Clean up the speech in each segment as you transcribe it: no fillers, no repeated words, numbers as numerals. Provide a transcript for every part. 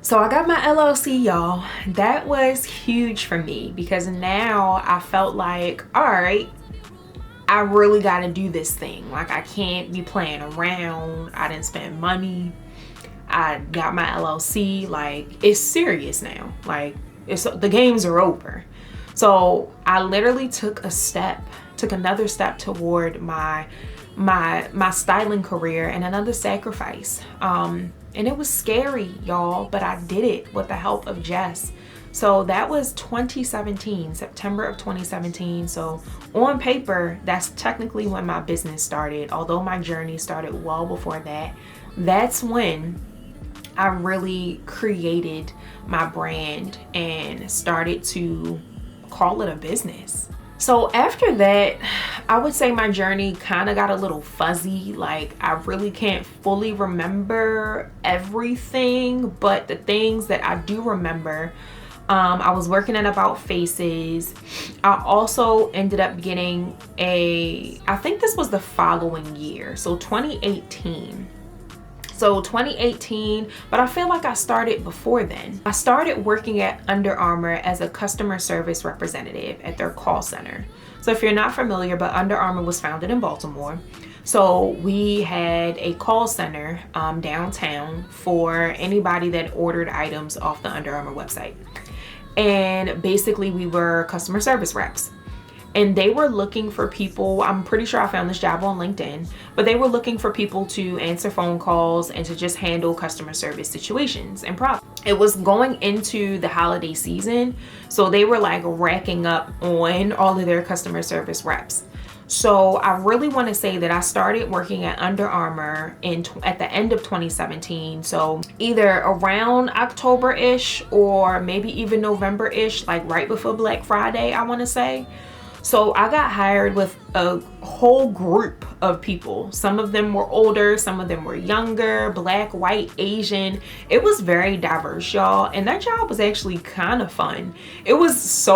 So I got my LLC, y'all. That was huge for me because now I felt like, all right, I really got to do this thing. Like, I can't be playing around. I didn't spend money. I got my LLC. Like, it's serious now. Like, the games are over. So I literally took another step toward my styling career and another sacrifice. And it was scary, y'all, but I did it with the help of Jess. So that was 2017, September of 2017. So on paper, that's technically when my business started. Although my journey started well before that. That's when I really created my brand and started to call it a business. So after that, I would say my journey kind of got a little fuzzy. Like, I really can't fully remember everything, but the things that I do remember, I was working at About Faces. I also ended up getting I think this was the following year, so 2018. So 2018, but I feel like I started before then. I started working at Under Armour as a customer service representative at their call center. So if you're not familiar, but Under Armour was founded in Baltimore. So we had a call center downtown for anybody that ordered items off the Under Armour website. And basically we were customer service reps. And they were looking for people, I'm pretty sure I found this job on LinkedIn, but they were looking for people to answer phone calls and to just handle customer service situations and problems. It was going into the holiday season, so they were like racking up on all of their customer service reps. So I really want to say that I started working at Under Armour at the end of 2017. So either around October-ish or maybe even November-ish, like right before Black Friday, I want to say. So I got hired with a whole group of people. Some of them were older, some of them were younger, Black, white, Asian. It was very diverse, y'all. And that job was actually kind of fun. It was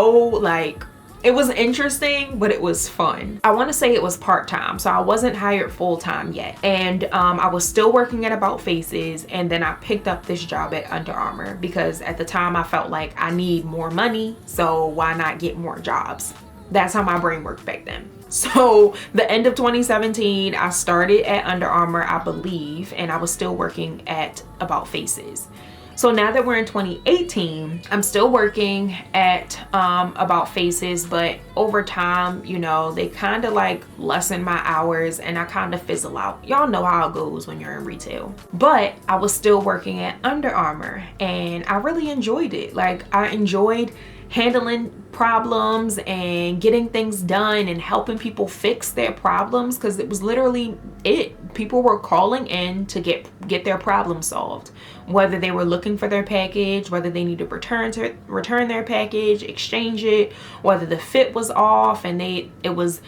it was interesting, but it was fun. I want to say it was part-time, so I wasn't hired full-time yet. And I was still working at About Faces, and then I picked up this job at Under Armour because at the time I felt like I need more money, so why not get more jobs? That's how my brain worked back then. So the end of 2017, I started at Under Armour, I believe, and I was still working at About Faces. So now that we're in 2018, I'm still working at About Faces, but over time, you know, they kind of like lessen my hours and I kind of fizzle out. Y'all know how it goes when you're in retail. But I was still working at Under Armour and I really enjoyed it. Like, I enjoyed handling problems and getting things done and helping people fix their problems, because it was literally it. People were calling in to get their problem solved, whether they were looking for their package, whether they needed to return their package, exchange it, whether the fit was off and it was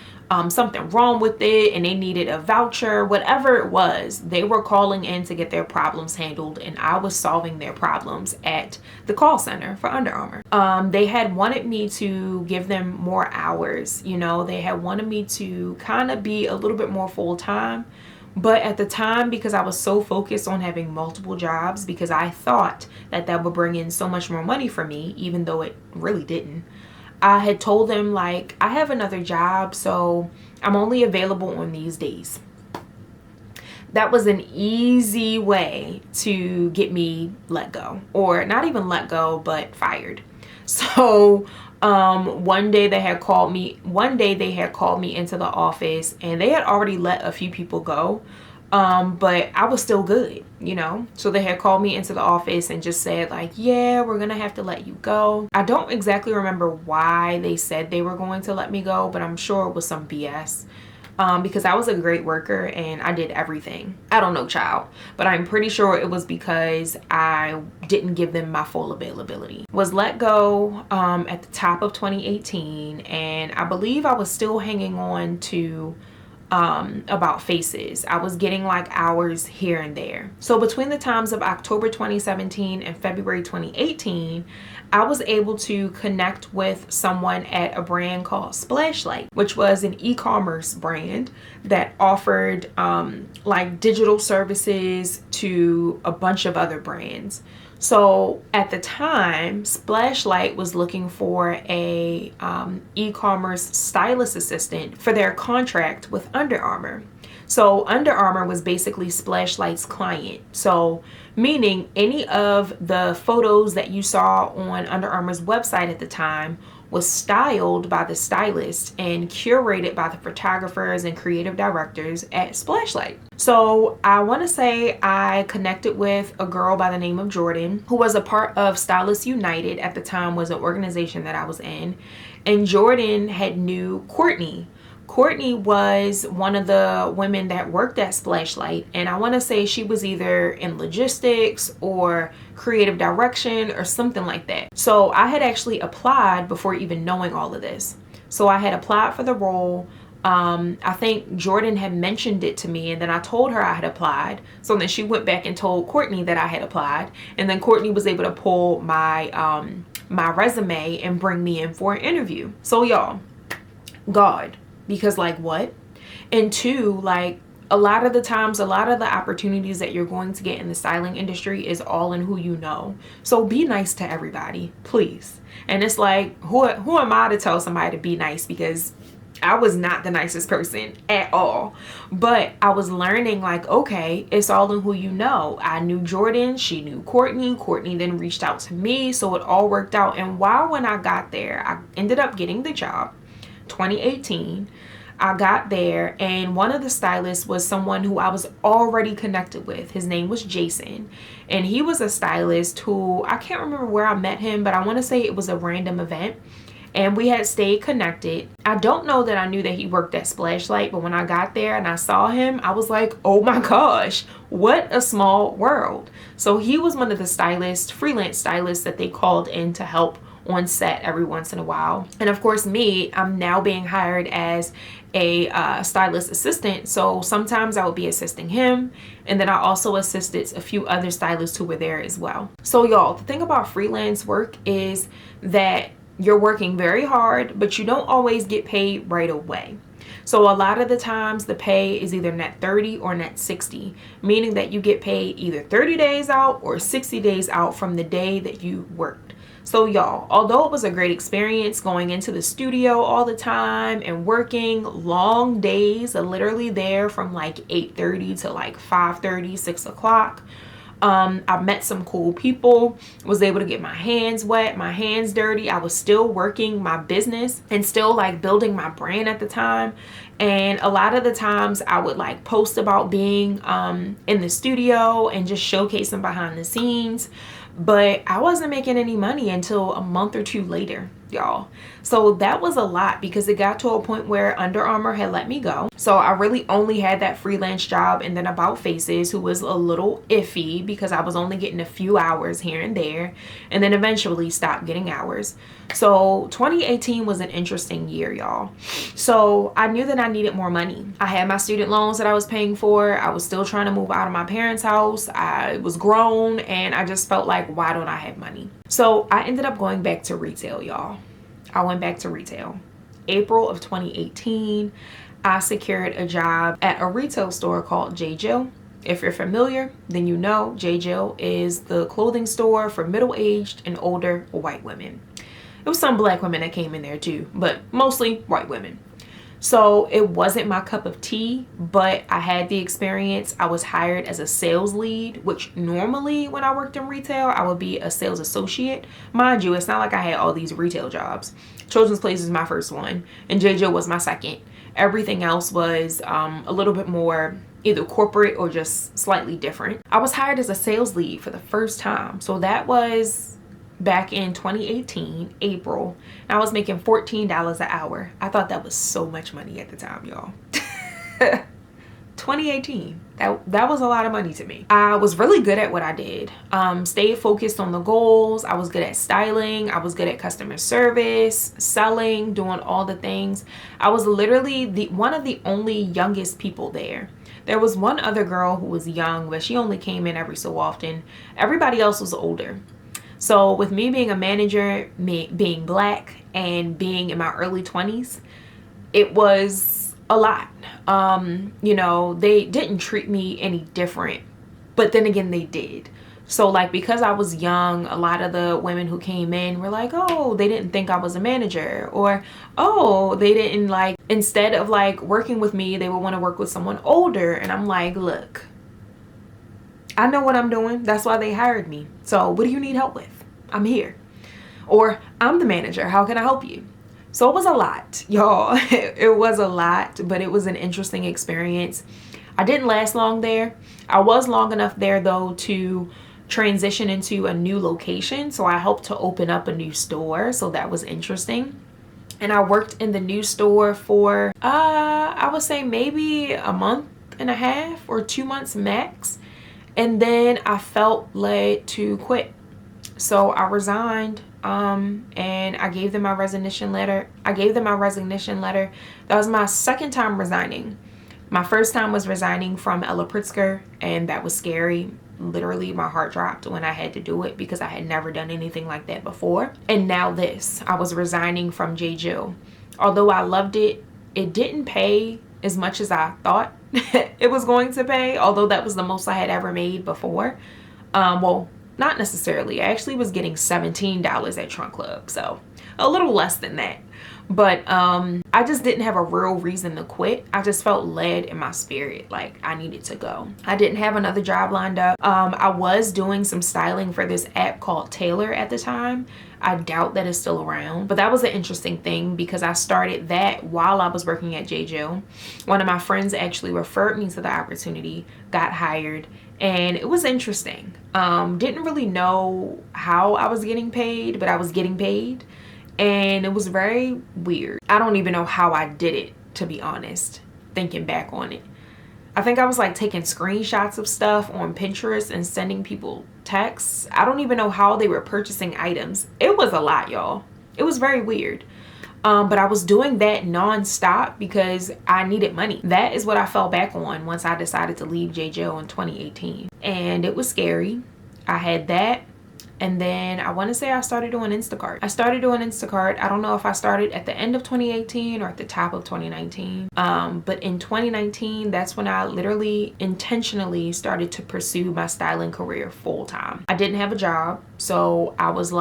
something wrong with it and they needed a voucher, whatever it was, they were calling in to get their problems handled, and I was solving their problems at the call center for Under Armour. They had wanted me to give them more hours, you know, they had wanted me to kind of be a little bit more full-time. But at the time, because I was so focused on having multiple jobs, because I thought that would bring in so much more money for me, even though it really didn't, I had told them, like, I have another job, so I'm only available on these days. That was an easy way to get me let go, or not even let go, but fired. So one day they had called me into the office, and they had already let a few people go. But I was still good, you know? So they had called me into the office and just said, like, yeah, we're gonna have to let you go. I don't exactly remember why they said they were going to let me go, but I'm sure it was some BS. Because I was a great worker and I did everything. I don't know, child, but I'm pretty sure it was because I didn't give them my full availability. Was let go at the top of 2018, and I believe I was still hanging on to About Faces. I was getting like hours here and there. So between the times of October 2017 and February 2018, I was able to connect with someone at a brand called Splashlight, which was an e-commerce brand that offered like digital services to a bunch of other brands. So at the time, Splashlight was looking for a e-commerce stylist assistant for their contract with Under Armour. So Under Armour was basically Splashlight's client. So meaning any of the photos that you saw on Under Armour's website at the time was styled by the stylist and curated by the photographers and creative directors at Splashlight. So I want to say I connected with a girl by the name of Jordan, who was a part of Stylist United at the time, was an organization that I was in. And Jordan had knew Courtney. Courtney was one of the women that worked at Splashlight, and I want to say she was either in logistics or creative direction or something like that. So I had actually applied before even knowing all of this. So I had applied for the role. I think Jordan had mentioned it to me, and then I told her I had applied. So then she went back and told Courtney that I had applied, and then Courtney was able to pull my my resume and bring me in for an interview. So y'all, God. Because like what? And two, like a lot of the times, a lot of the opportunities that you're going to get in the styling industry is all in who you know. So be nice to everybody, please. And it's like, who am I to tell somebody to be nice? Because I was not the nicest person at all. But I was learning like, okay, it's all in who you know. I knew Jordan, she knew Courtney. Courtney then reached out to me. So it all worked out. And when I got there, I ended up getting the job. 2018, I got there, and one of the stylists was someone who I was already connected with. His name was Jason, and he was a stylist who I can't remember where I met him, but I want to say it was a random event, and we had stayed connected. I don't know that I knew that he worked at Splashlight, but when I got there and I saw him, I was like, oh my gosh, what a small world. So he was one of the stylists, freelance stylists that they called in to help on set every once in a while. And of course me, I'm now being hired as a stylist assistant, so sometimes I would be assisting him, and then I also assisted a few other stylists who were there as well. So y'all, the thing about freelance work is that you're working very hard, but you don't always get paid right away. So a lot of the times the pay is either net 30 or net 60, meaning that you get paid either 30 days out or 60 days out from the day that you worked. So y'all, although it was a great experience going into the studio all the time and working long days, literally there from like 8:30 to like 5:30, 6 o'clock. I met some cool people, was able to get my hands wet, my hands dirty. I was still working my business and still like building my brand at the time. And a lot of the times I would like post about being in the studio and just showcasing behind the scenes. But I wasn't making any money until a month or two later, y'all. So that was a lot because it got to a point where Under Armour had let me go. So I really only had that freelance job, and then About Faces, who was a little iffy because I was only getting a few hours here and there, and then eventually stopped getting hours. So 2018 was an interesting year, y'all. So I knew that I needed more money. I had my student loans that I was paying for. I was still trying to move out of my parents' house. I was grown, and I just felt like, why don't I have money? So I ended up going back to retail, y'all. I went back to retail. April of 2018, I secured a job at a retail store called J. Jill. If you're familiar, then you know J. Jill is the clothing store for middle-aged and older white women. There was some black women that came in there too, but mostly white women. So it wasn't my cup of tea, but I had the experience. I was hired as a sales lead, which normally when I worked in retail, I would be a sales associate. Mind you, it's not like I had all these retail jobs. Children's Place is my first one, and JJ was my second. Everything else was a little bit more either corporate or just slightly different. I was hired as a sales lead for the first time. So that was back in 2018, April. I was making $14 an hour. I thought that was so much money at the time, y'all. 2018, that was a lot of money to me. I was really good at what I did. Stayed focused on the goals. I was good at styling. I was good at customer service, selling, doing all the things. I was literally one of the only youngest people there. There was one other girl who was young, but she only came in every so often. Everybody else was older. So with me being a manager, me being black, and being in my early 20s, it was a lot. You know, they didn't treat me any different, but then again, they did. So like, because I was young, a lot of the women who came in were like, oh, they didn't think I was a manager, or oh, they didn't like, instead of like working with me, they would want to work with someone older. And I'm like, look, I know what I'm doing. That's why they hired me. So what do you need help with? I'm here. Or I'm the manager. How can I help you? So it was a lot, y'all. It was a lot, but it was an interesting experience. I didn't last long there. I was long enough there though to transition into a new location. So I helped to open up a new store. So that was interesting. And I worked in the new store for, I would say maybe a month and a half or 2 months max. And then I felt led to quit. So I resigned, and I gave them my resignation letter. That was my second time resigning. My first time was resigning from Ella Pritzker, and that was scary. Literally, my heart dropped when I had to do it because I had never done anything like that before. And now this, I was resigning from J. Jill. Although I loved it, it didn't pay as much as I thought it was going to pay, although that was the most I had ever made before. Well, not necessarily. I actually was getting $17 at Trunk Club, so a little less than that. But I just didn't have a real reason to quit. I just felt led in my spirit, like I needed to go. I didn't have another job lined up. I was doing some styling for this app called Taylor at the time. I doubt that it's still around, but that was an interesting thing because I started that while I was working at J. Jill. One of my friends actually referred me to the opportunity, got hired, and it was interesting. Didn't really know how I was getting paid, but I was getting paid. And it was very weird. I don't even know how I did it, to be honest, thinking back on it. I think I was like taking screenshots of stuff on Pinterest and sending people texts. I don't even know how they were purchasing items. It was a lot, y'all. It was very weird. But I was doing that nonstop because I needed money. That is what I fell back on once I decided to leave J. Jill in 2018. And it was scary. I had that. And then I want to say I started doing Instacart. I don't know if I started at the end of 2018 or at the top of 2019. But in 2019, that's when I literally intentionally started to pursue my styling career full time. I didn't have a job. So I was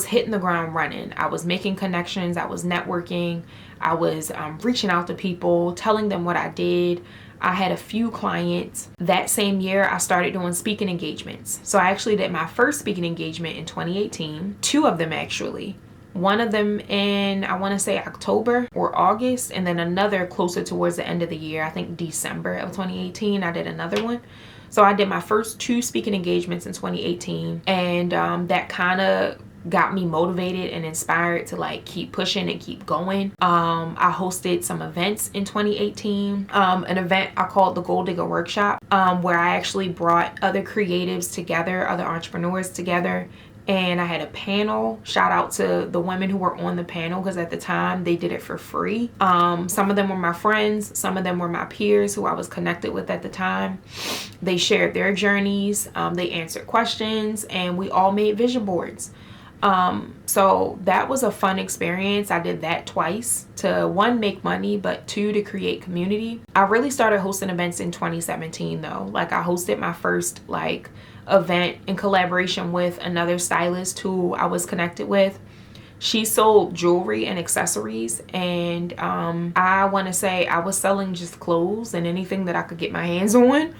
hitting the ground running. I was making connections. I was networking. I was reaching out to people, telling them what I did. I had a few clients. That same year, I started doing speaking engagements. So I actually did my first speaking engagement in 2018. 2 of them actually. One of them in, I want to say October or August, and then another closer towards the end of the year, I think December of 2018, I did another one. So I did my first 2 speaking engagements in 2018, and that kind of got me motivated and inspired to like keep pushing and keep going. I hosted some events in 2018. An event I called the Gold Digger Workshop, where I actually brought other creatives together, other entrepreneurs together, and I had a panel. Shout out to the women who were on the panel because at the time they did it for free. Some of them were my friends, some of them were my peers who I was connected with at the time. They shared their journeys, they answered questions, and we all made vision boards. So that was a fun experience. I did that twice to 1, make money, but 2, to create community. I really started hosting events in 2017 though. Like I hosted my first like event in collaboration with another stylist who I was connected with. She sold jewelry and accessories, and I want to say I was selling just clothes and anything that I could get my hands on.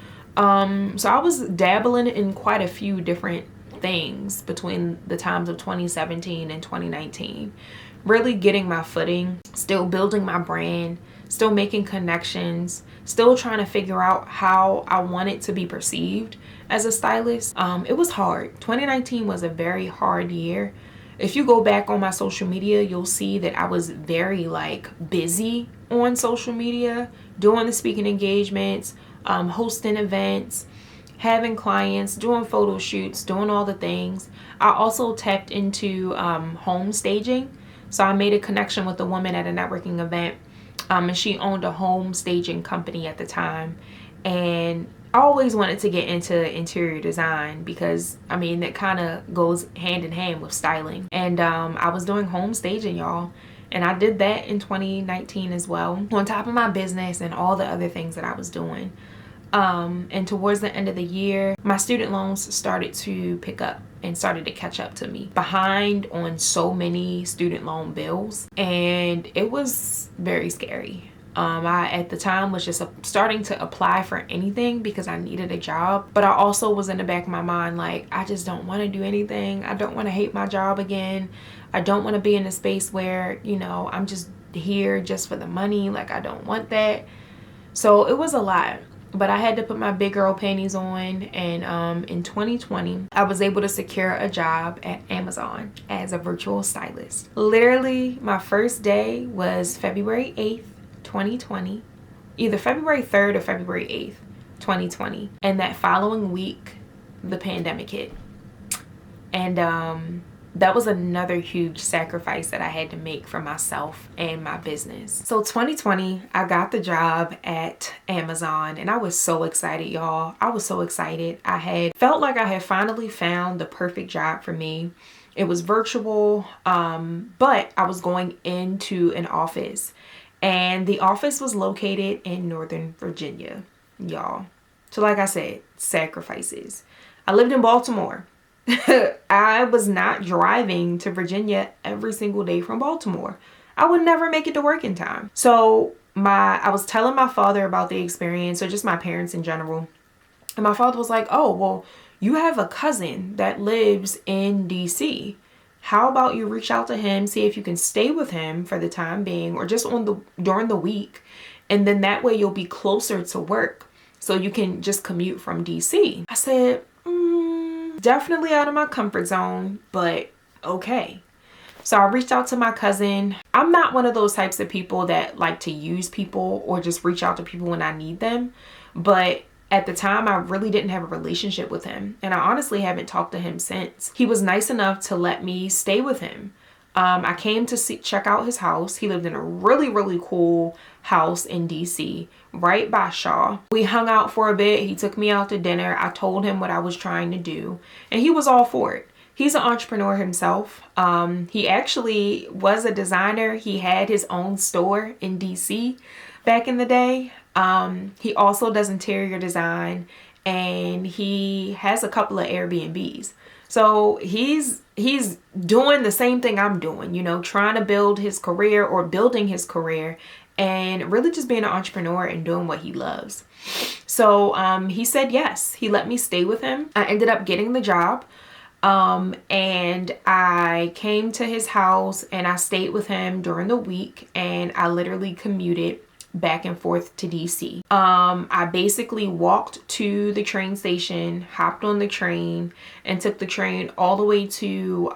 So I was dabbling in quite a few different things between the times of 2017 and 2019, really getting my footing, still building my brand, still making connections, still trying to figure out how I wanted to be perceived as a stylist. It was hard. 2019 was a very hard year. If you go back on my social media, you'll see that I was very like busy on social media, doing the speaking engagements, hosting events, having clients, doing photo shoots, doing all the things. I also tapped into home staging. So I made a connection with a woman at a networking event, and she owned a home staging company at the time. And I always wanted to get into interior design because I mean that kind of goes hand in hand with styling. And I was doing home staging, y'all. And I did that in 2019 as well, on top of my business and all the other things that I was doing. And towards the end of the year, my student loans started to pick up and started to catch up to me, behind on so many student loan bills, and it was very scary. I at the time was just starting to apply for anything because I needed a job, but I also was in the back of my mind like, I just don't want to do anything. I don't want to hate my job again. I don't want to be in a space where, you know, I'm just here just for the money. Like, I don't want that. So it was a lot. But I had to put my big girl panties on, and in 2020, I was able to secure a job at Amazon as a virtual stylist. Literally, my first day was February 8th, 2020, either February 3rd or February 8th, 2020. And that following week, the pandemic hit. And that was another huge sacrifice that I had to make for myself and my business. So 2020, I got the job at Amazon, and I was so excited, y'all. I was so excited. I had felt like I had finally found the perfect job for me. It was virtual, but I was going into an office, and the office was located in Northern Virginia, y'all. So like I said, sacrifices. I lived in Baltimore. I was not driving to Virginia every single day from Baltimore. I would never make it to work in time. So I was telling my father about the experience, or just my parents in general. And my father was like, oh, well, you have a cousin that lives in DC. How about you reach out to him, see if you can stay with him for the time being, or just during the week. And then that way you'll be closer to work, so you can just commute from DC. I said, definitely out of my comfort zone, but okay. So I reached out to my cousin. I'm not one of those types of people that like to use people or just reach out to people when I need them. But at the time, I really didn't have a relationship with him. And I honestly haven't talked to him since. He was nice enough to let me stay with him. I came to check out his house. He lived in a really, really cool house in DC, right by Shaw. We hung out for a bit. He took me out to dinner. I told him what I was trying to do, and he was all for it. He's an entrepreneur himself. He actually was a designer. He had his own store in DC back in the day. He also does interior design, and he has a couple of Airbnbs. So he's doing the same thing I'm doing, you know, trying to build his career, or building his career, and really just being an entrepreneur and doing what he loves. So he said yes. He let me stay with him. I ended up getting the job, and I came to his house and I stayed with him during the week, and I literally commuted back and forth to DC. I basically walked to the train station, hopped on the train, and took the train all the way to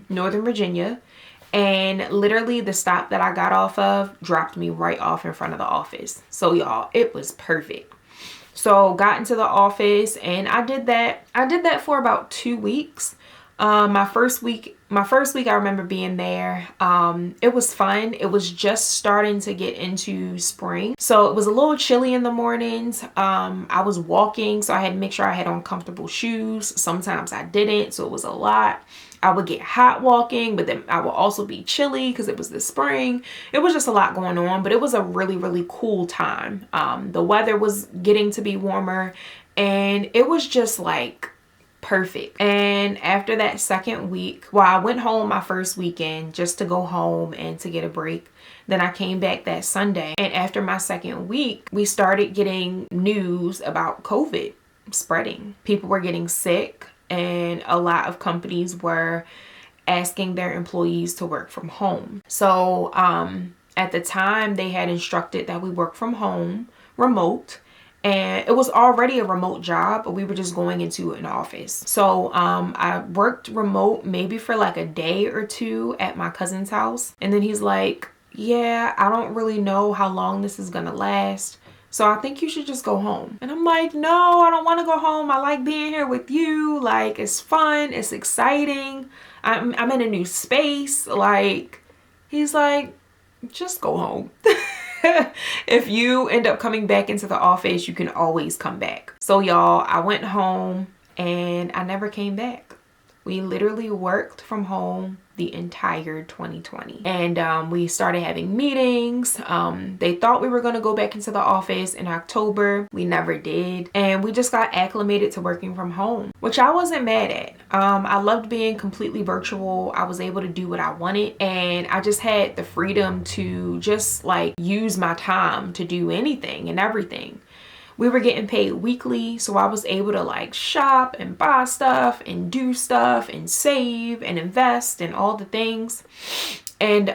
Northern Virginia. And literally the stop that I got off of dropped me right off in front of the office. So y'all, it was perfect. So got into the office, and I did that for about 2 weeks. My first week I remember being there. It was fun. It was just starting to get into spring, so it was a little chilly in the mornings. I was walking, so I had to make sure I had on comfortable shoes. Sometimes I didn't, so it was a lot. I would get hot walking, but then I would also be chilly because it was the spring. It was just a lot going on, but it was a really, really cool time. The weather was getting to be warmer, and it was just like perfect. And after that second week, well, I went home my first weekend just to go home and to get a break. Then I came back that Sunday, and after my second week, we started getting news about COVID spreading. People were getting sick, and a lot of companies were asking their employees to work from home. So at the time, they had instructed that we work from home, remote. And it was already a remote job, but we were just going into an office. So I worked remote maybe for like a day or two at my cousin's house. And then he's like, yeah, I don't really know how long this is gonna last, so I think you should just go home. And I'm like, no, I don't want to go home. I like being here with you. Like, it's fun. It's exciting. I'm in a new space. Like, he's like, just go home. If you end up coming back into the office, you can always come back. So y'all, I went home and I never came back. We literally worked from home the entire 2020. And we started having meetings. They thought we were going to go back into the office in October. We never did. And we just got acclimated to working from home, which I wasn't mad at. I loved being completely virtual. I was able to do what I wanted. And I just had the freedom to just like use my time to do anything and everything. We were getting paid weekly, so I was able to like shop and buy stuff and do stuff and save and invest and all the things. And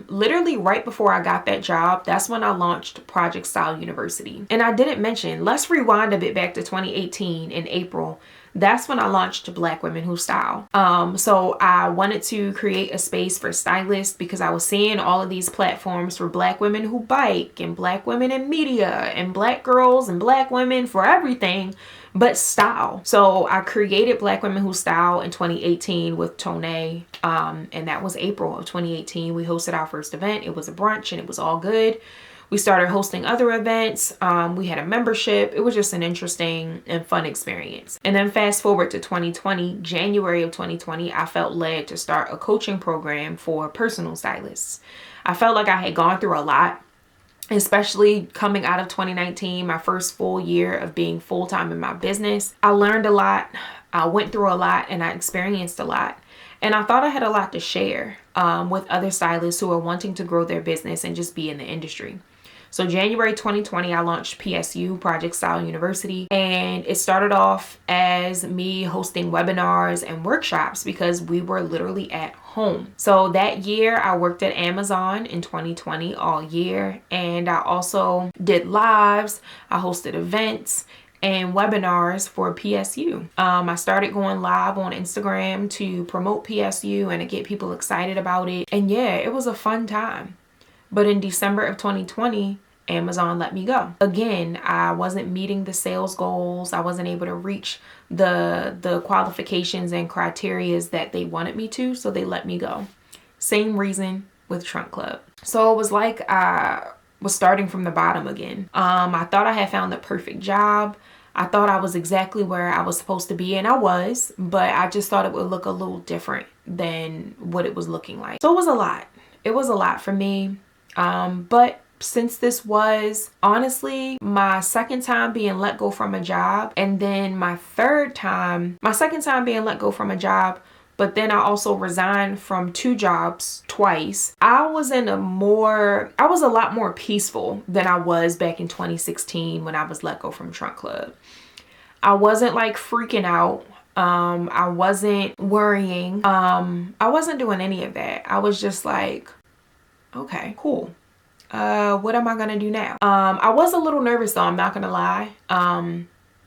literally right before I got that job, that's when I launched Project Style University. And I didn't mention, let's rewind a bit back to 2018 in April. That's when I launched Black Women Who Style. So I wanted to create a space for stylists because I was seeing all of these platforms for Black women who bike and Black women in media and Black girls and Black women for everything but style. So I created Black Women Who Style in 2018 with Tone. And that was April of 2018. We hosted our first event. It was a brunch and it was all good. We started hosting other events. We had a membership. It was just an interesting and fun experience. And then fast forward to 2020, January of 2020, I felt led to start a coaching program for personal stylists. I felt like I had gone through a lot, especially coming out of 2019, my first full year of being full-time in my business. I learned a lot. I went through a lot and I experienced a lot. And I thought I had a lot to share with other stylists who are wanting to grow their business and just be in the industry. So January 2020, I launched PSU, Project Style University, and it started off as me hosting webinars and workshops because we were literally at home. So that year I worked at Amazon in 2020 all year, and I also did lives, I hosted events and webinars for PSU. I started going live on Instagram to promote PSU and to get people excited about it. And yeah, it was a fun time. But in December of 2020, Amazon let me go. Again, I wasn't meeting the sales goals. I wasn't able to reach the qualifications and criterias that they wanted me to, so they let me go. Same reason with Trunk Club. So it was like I was starting from the bottom again. I thought I had found the perfect job. I thought I was exactly where I was supposed to be, and I was, but I just thought it would look a little different than what it was looking like. So it was a lot. It was a lot for me. But since this was honestly my second time being let go from a job, and then my second time being let go from a job, but then I also resigned from 2 jobs twice. I was a lot more peaceful than I was back in 2016 when I was let go from Trunk Club. I wasn't like freaking out. I wasn't worrying. I wasn't doing any of that. I was just like, okay, cool. What am I gonna do now? I was a little nervous though, I'm not gonna lie.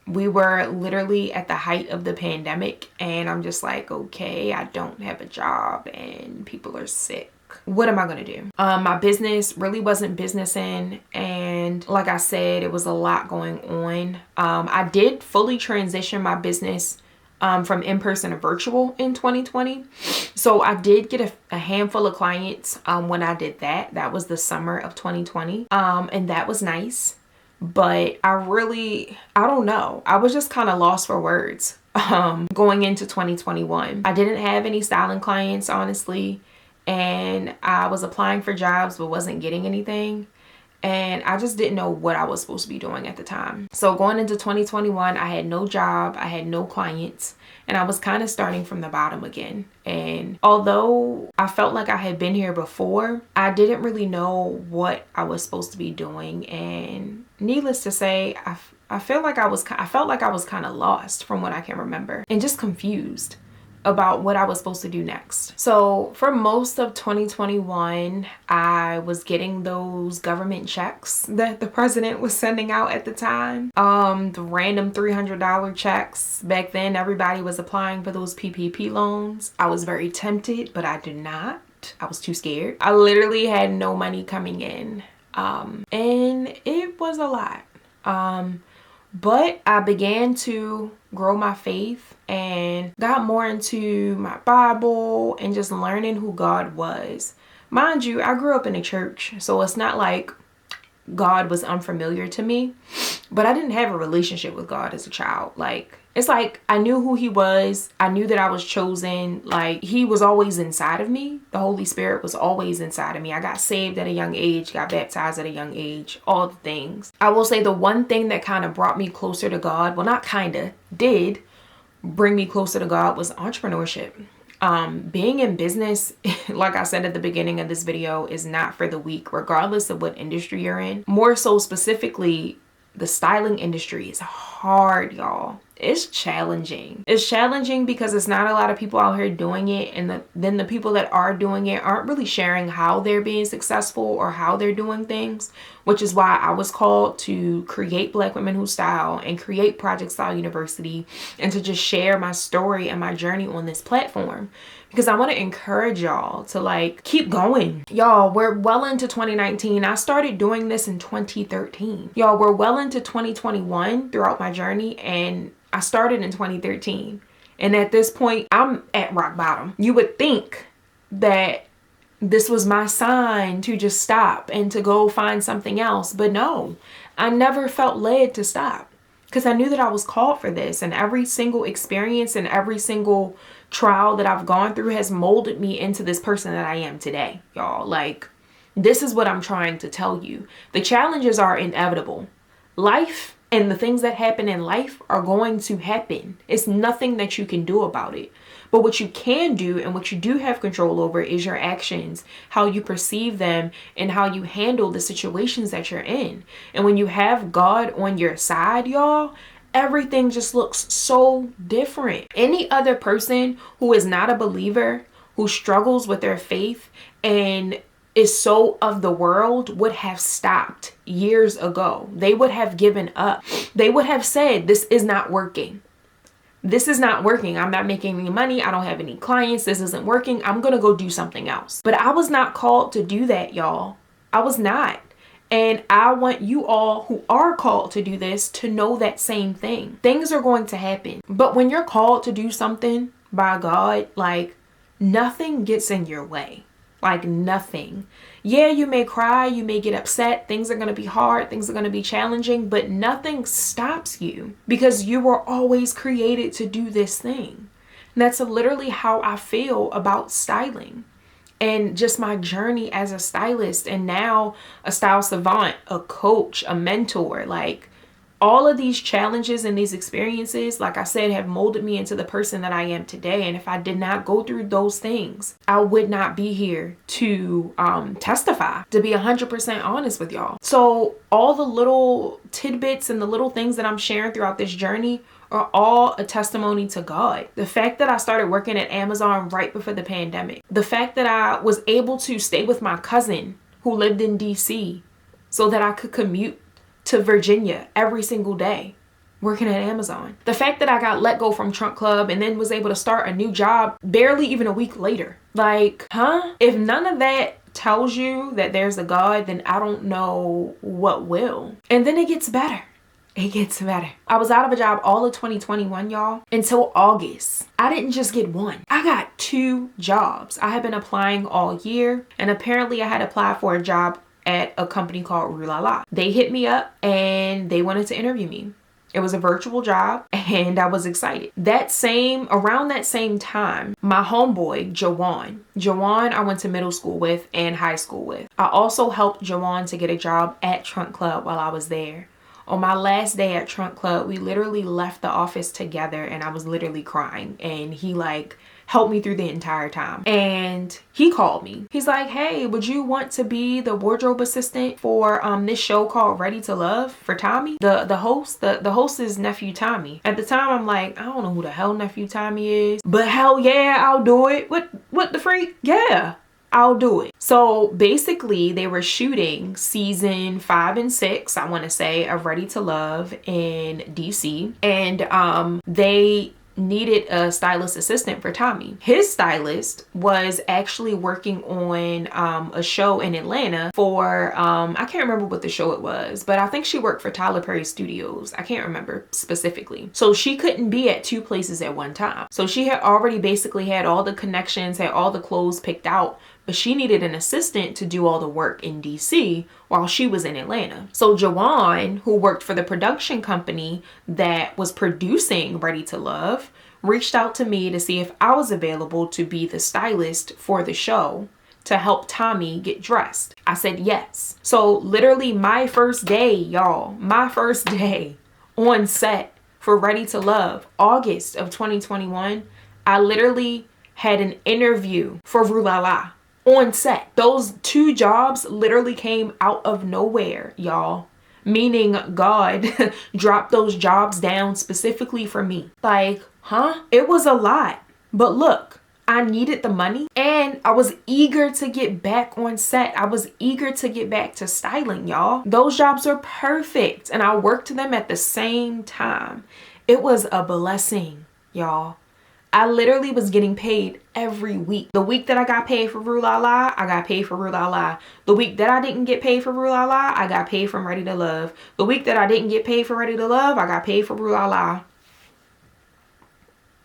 We were literally at the height of the pandemic, and I'm just like, okay, I don't have a job and people are sick. What am I gonna do? My business really wasn't businessing, and like I said, it was a lot going on. I did fully transition my business from in-person to virtual in 2020. So I did get a handful of clients when I did that. That was the summer of 2020. And that was nice. But I don't know. I was just kind of lost for words going into 2021. I didn't have any styling clients, honestly. And I was applying for jobs but wasn't getting anything. And I just didn't know what I was supposed to be doing at the time. So going into 2021, I had no job, I had no clients, and I was kind of starting from the bottom again. And although I felt like I had been here before, I didn't really know what I was supposed to be doing. And needless to say, I felt like I was kind of lost from what I can remember, and just confused about what I was supposed to do next. So for most of 2021, I was getting those government checks that the president was sending out at the time. The random $300 checks. Back then, everybody was applying for those PPP loans. I was very tempted, but I did not. I was too scared. I literally had no money coming in. And it was a lot. But I began to grow my faith and got more into my Bible and just learning who God was. Mind you, I grew up in a church, so it's not like God was unfamiliar to me. but I didn't have a relationship with God as a child. Like, it's like I knew who he was. I knew that I was chosen. Like, he was always inside of me. The Holy Spirit was always inside of me. I got saved at a young age, got baptized at a young age, all the things. I will say the one thing that kind of brought me closer to God, well, not kind of, did bring me closer to God, was entrepreneurship. Being in business, like I said at the beginning of this video, is not for the weak, regardless of what industry you're in. More so specifically, the styling industry is hard, y'all. It's challenging. It's challenging because it's not a lot of people out here doing it, and then the people that are doing it aren't really sharing how they're being successful or how they're doing things, which is why I was called to create Black Women Who Style and create Project Style University, and to just share my story and my journey on this platform, because I want to encourage y'all to like keep going. Y'all, we're well into 2019. I started doing this in 2013. Y'all, we're well into 2021 throughout my journey, and I started in 2013. And at this point, I'm at rock bottom. You would think that this was my sign to just stop and to go find something else. But no, I never felt led to stop, because I knew that I was called for this, and every single experience and every single trial that I've gone through has molded me into this person that I am today, y'all. Like, this is what I'm trying to tell you. The challenges are inevitable. Life and the things that happen in life are going to happen. It's nothing that you can do about it. But what you can do, and what you do have control over, is your actions, how you perceive them, and how you handle the situations that you're in. And when you have God on your side, y'all, everything just looks so different. Any other person who is not a believer, who struggles with their faith and is so of the world, would have stopped years ago. They would have given up. They would have said, this is not working. This is not working. I'm not making any money. I don't have any clients. This isn't working. I'm going to go do something else. But I was not called to do that, y'all. I was not. And I want you all who are called to do this to know that same thing. Things are going to happen. But when you're called to do something by God, like, nothing gets in your way. Like, nothing. Yeah, you may cry, you may get upset, things are going to be hard, things are going to be challenging, but nothing stops you, because you were always created to do this thing. And that's literally how I feel about styling and just my journey as a stylist, and now a style savant, a coach, a mentor. Like, all of these challenges and these experiences, like I said, have molded me into the person that I am today. And if I did not go through those things, I would not be here to testify, to be 100% honest with y'all. So all the little tidbits and the little things that I'm sharing throughout this journey are all a testimony to God. The fact that I started working at Amazon right before the pandemic, the fact that I was able to stay with my cousin who lived in DC so that I could commute to Virginia every single day working at Amazon. The fact that I got let go from Trunk Club and then was able to start a new job barely even a week later. Like, huh? If none of that tells you that there's a God, then I don't know what will. And then it gets better. It gets better. I was out of a job all of 2021, y'all, until August. I didn't just get one. I got 2 jobs. I had been applying all year, and apparently I had applied for a job at a company called Rue La La. They hit me up and they wanted to interview me. It was a virtual job, and I was excited. Around that same time, my homeboy, Jawan, I went to middle school with and high school with. I also helped Jawan to get a job at Trunk Club while I was there. On my last day at Trunk Club, we literally left the office together, and I was literally crying, and he like helped me through the entire time. And he called me. He's like, hey, would you want to be the wardrobe assistant for this show called Ready to Love for Tommy? The host, the host is Nephew Tommy. At the time, I'm like, I don't know who the hell Nephew Tommy is, but hell yeah, I'll do it. What the freak? Yeah, I'll do it. So basically they were shooting season 5 and 6, I want to say, of Ready to Love in DC. And they needed a stylist assistant for Tommy. His stylist was actually working on a show in Atlanta for I can't remember what the show it was, but I think she worked for Tyler Perry Studios. I can't remember specifically. So she couldn't be at 2 places at one time. So she had already basically had all the connections, had all the clothes picked out but she needed an assistant to do all the work in DC while she was in Atlanta. So Jawan, who worked for the production company that was producing Ready to Love, reached out to me to see if I was available to be the stylist for the show to help Tommy get dressed. I said yes. So literally my first day, y'all, my first day on set for Ready to Love, August of 2021, I literally had an interview for Rue La La on set. Those two jobs literally came out of nowhere, y'all. Meaning God dropped those jobs down specifically for me. Like, huh? It was a lot. But look, I needed the money and I was eager to get back on set. I was eager to get back to styling, y'all. Those jobs are perfect and I worked them at the same time. It was a blessing, y'all. I literally was getting paid every week. The week that I got paid for Rue La La, I got paid for Rue La La. The week that I didn't get paid for Rue La La, I got paid from Ready to Love. The week that I didn't get paid for Ready to Love, I got paid for Rue La La.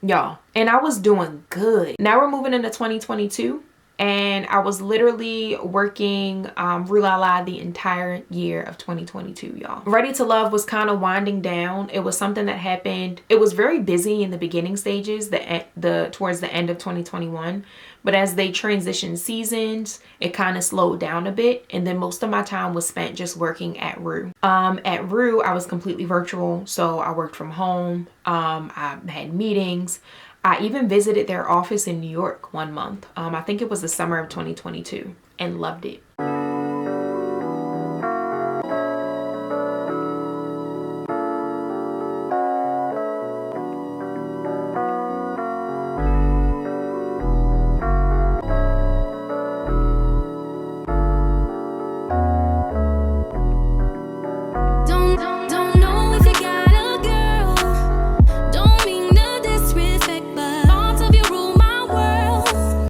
Y'all, and I was doing good. Now we're moving into 2022 and I was literally working Rue La La the entire year of 2022, y'all. Ready to Love was kind of winding down. It was something that happened. It was very busy in the beginning stages, towards the end of 2021. But as they transitioned seasons, it kind of slowed down a bit. And then most of my time was spent just working at Rue. At Rue, I was completely virtual. So I worked from home. I had meetings. I even visited their office in New York one month. I think it was the summer of 2022 and loved it.